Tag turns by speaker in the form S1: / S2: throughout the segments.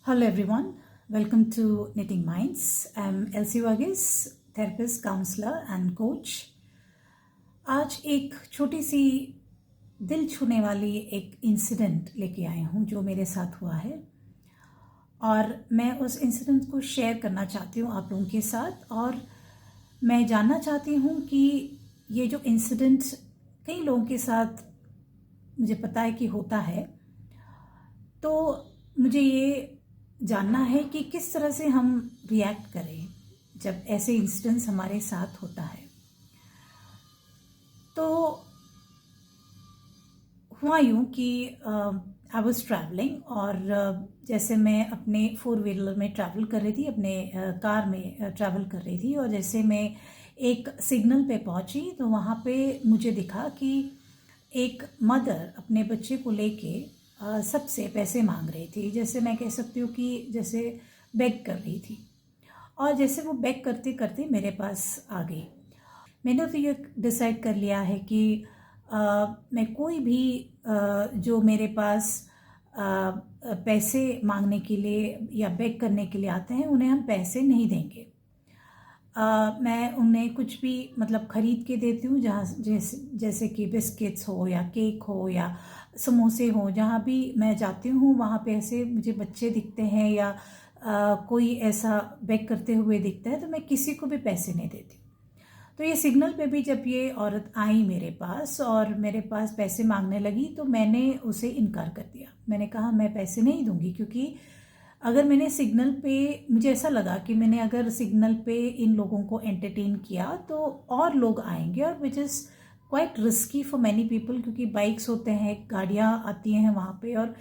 S1: Hello everyone, welcome to Knitting Minds. I'm Elsie Varghese, therapist, counselor and coach. आज एक छोटी सी दिल छूने वाली एक इंसिडेंट लेके आई हूँ जो मेरे साथ हुआ है और मैं उस इंसिडेंट को शेयर करना चाहती हूँ आप लोगों के साथ। और मैं जानना चाहती हूँ कि ये जो इंसिडेंट कई लोगों के साथ मुझे पता है कि होता है, तो मुझे ये जानना है कि किस तरह से हम रिएक्ट करें जब ऐसे इंसिडेंट्स हमारे साथ होता है। तो हुआ यूँ कि आई वॉज ट्रैवलिंग और जैसे मैं अपने 4 व्हीलर में ट्रैवल कर रही थी, अपने कार में ट्रैवल कर रही थी, और जैसे मैं एक सिग्नल पे पहुंची तो वहाँ पे मुझे दिखा कि एक मदर अपने बच्चे को लेके सबसे पैसे मांग रही थी। जैसे मैं कह सकती हूँ कि जैसे बेग कर रही थी, और जैसे वो बेग करते करते मेरे पास आ गई। मैंने तो ये डिसाइड कर लिया है कि मैं कोई भी जो मेरे पास पैसे मांगने के लिए या बेग करने के लिए आते हैं उन्हें हम पैसे नहीं देंगे। मैं उन्हें कुछ भी मतलब ख़रीद के देती हूँ, जहाँ जैसे कि बिस्किट्स हो या केक हो या समोसे हो, जहाँ भी मैं जाती हूँ वहाँ पे ऐसे मुझे बच्चे दिखते हैं या कोई ऐसा बेग करते हुए दिखता है तो मैं किसी को भी पैसे नहीं देती। तो ये सिग्नल पे भी जब ये औरत आई मेरे पास और मेरे पास पैसे मांगने लगी तो मैंने उसे इनकार कर दिया। मैंने कहा मैं पैसे नहीं दूंगी, क्योंकि अगर मैंने सिग्नल पे, मुझे ऐसा लगा कि मैंने अगर सिग्नल पे इन लोगों को एंटरटेन किया तो और लोग आएंगे, और which is quite risky for many people, क्योंकि बाइक्स होते हैं, गाड़ियाँ आती हैं वहाँ पे, और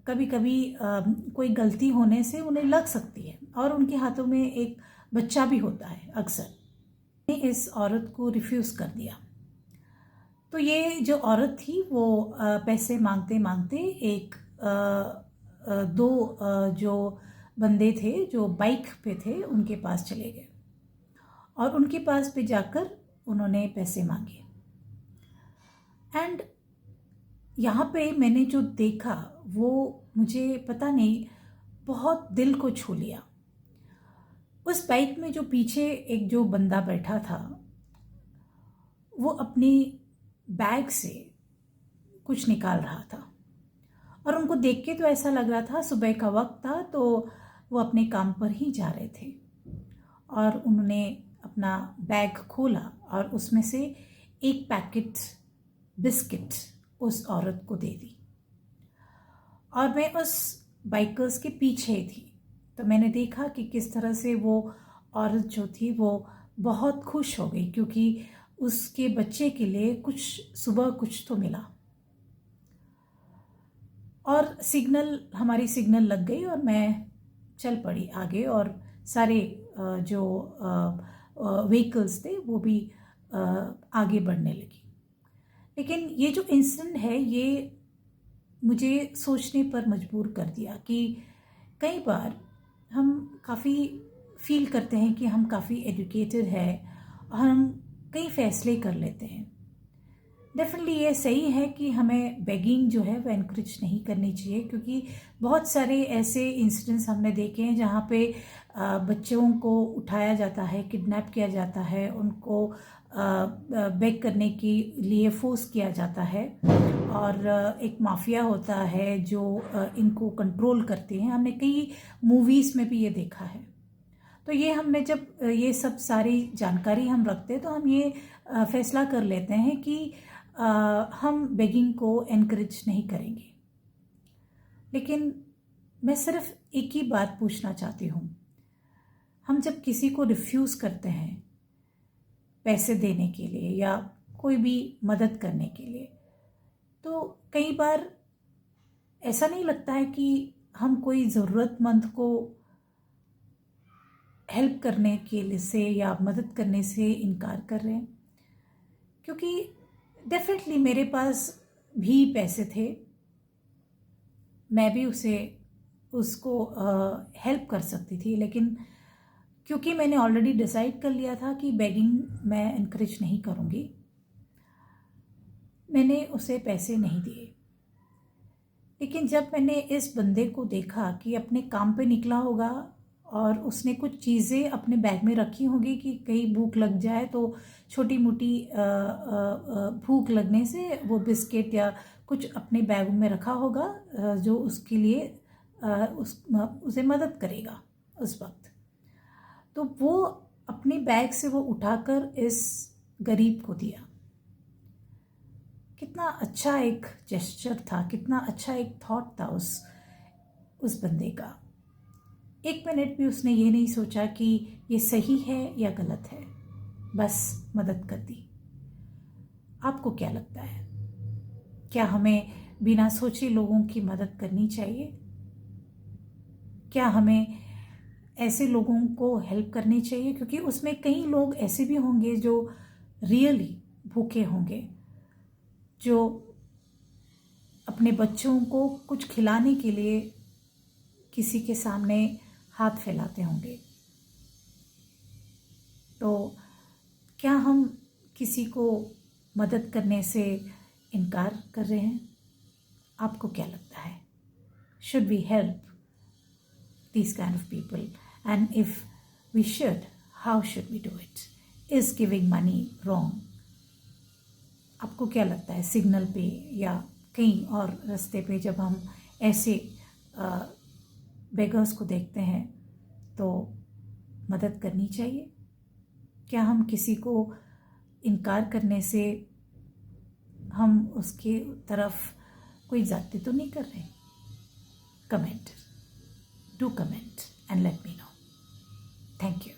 S1: कभी कभी कोई गलती होने से उन्हें लग सकती है, और उनके हाथों में एक बच्चा भी होता है अक्सर। मैंने इस औरत को रिफ्यूज़ कर दिया। तो ये जो औरत थी वो पैसे मांगते मांगते एक दो जो बंदे थे जो बाइक पे थे उनके पास चले गए, और उनके पास पे जाकर उन्होंने पैसे मांगे। एंड यहाँ पे मैंने जो देखा वो मुझे पता नहीं, बहुत दिल को छू लिया। उस बाइक में जो पीछे एक जो बंदा बैठा था वो अपनी बैग से कुछ निकाल रहा था, और उनको देख के तो ऐसा लग रहा था सुबह का वक्त था तो वो अपने काम पर ही जा रहे थे। और उन्होंने अपना बैग खोला और उसमें से एक पैकेट बिस्किट उस औरत को दे दी, और मैं उस बाइकर्स के पीछे थी। तो मैंने देखा कि किस तरह से वो औरत जो थी वो बहुत खुश हो गई, क्योंकि उसके बच्चे के लिए कुछ सुबह कुछ तो मिला। और हमारी सिग्नल लग गई और मैं चल पड़ी आगे, और सारे जो व्हीकल्स थे वो भी आगे बढ़ने लगी। लेकिन ये जो इंसिडेंट है ये मुझे सोचने पर मजबूर कर दिया कि कई बार हम काफ़ी फील करते हैं कि हम काफ़ी एजुकेटेड है और हम कई फैसले कर लेते हैं। डेफिनेटली ये सही है कि हमें बेगिंग जो है वो एनकरेज नहीं करनी चाहिए, क्योंकि बहुत सारे ऐसे इंसिडेंट्स हमने देखे हैं जहाँ पे बच्चों को उठाया जाता है, किडनैप किया जाता है, उनको बेग करने के लिए फोर्स किया जाता है, और एक माफिया होता है जो इनको कंट्रोल करते हैं। हमने कई मूवीज़ में भी ये देखा है। तो ये हमने जब ये सब सारी जानकारी हम रखते हैं तो हम ये फैसला कर लेते हैं कि हम बेगिंग को एनकरेज नहीं करेंगे। लेकिन मैं सिर्फ एक ही बात पूछना चाहती हूँ, हम जब किसी को रिफ्यूज़ करते हैं पैसे देने के लिए या कोई भी मदद करने के लिए, तो कई बार ऐसा नहीं लगता है कि हम कोई ज़रूरतमंद को हेल्प करने के लिए से या मदद करने से इनकार कर रहे हैं? क्योंकि डेफिनेटली मेरे पास भी पैसे थे, मैं भी उसको हेल्प कर सकती थी, लेकिन क्योंकि मैंने ऑलरेडी डिसाइड कर लिया था कि बेगिंग मैं इनकरेज नहीं करूँगी, मैंने उसे पैसे नहीं दिए। लेकिन जब मैंने इस बंदे को देखा कि अपने काम पे निकला होगा और उसने कुछ चीज़ें अपने बैग में रखी होगी कि कहीं भूख लग जाए तो छोटी मोटी भूख लगने से वो बिस्किट या कुछ अपने बैग में रखा होगा जो उसके लिए उसे मदद करेगा उस वक्त। तो वो अपने बैग से वो उठाकर इस गरीब को दिया। कितना अच्छा एक जेस्चर था, कितना अच्छा एक थॉट था उस बंदे का। एक मिनट भी उसने ये नहीं सोचा कि ये सही है या गलत है, बस मदद कर दी। आपको क्या लगता है, क्या हमें बिना सोचे लोगों की मदद करनी चाहिए? क्या हमें ऐसे लोगों को हेल्प करनी चाहिए? क्योंकि उसमें कई लोग ऐसे भी होंगे जो रियली भूखे होंगे, जो अपने बच्चों को कुछ खिलाने के लिए किसी के सामने हाथ फैलाते होंगे। तो क्या हम किसी को मदद करने से इनकार कर रहे हैं? आपको क्या लगता है? Should we help these kind of people? And if we should, how should we do it? Is giving money wrong? आपको क्या लगता है, सिग्नल पे या कहीं और रास्ते पे जब हम ऐसे बेगर्स को देखते हैं तो मदद करनी चाहिए? क्या हम किसी को इनकार करने से हम उसके तरफ कोई ज़्यादती तो नहीं कर रहे? Comment, do comment and let me know. Thank you.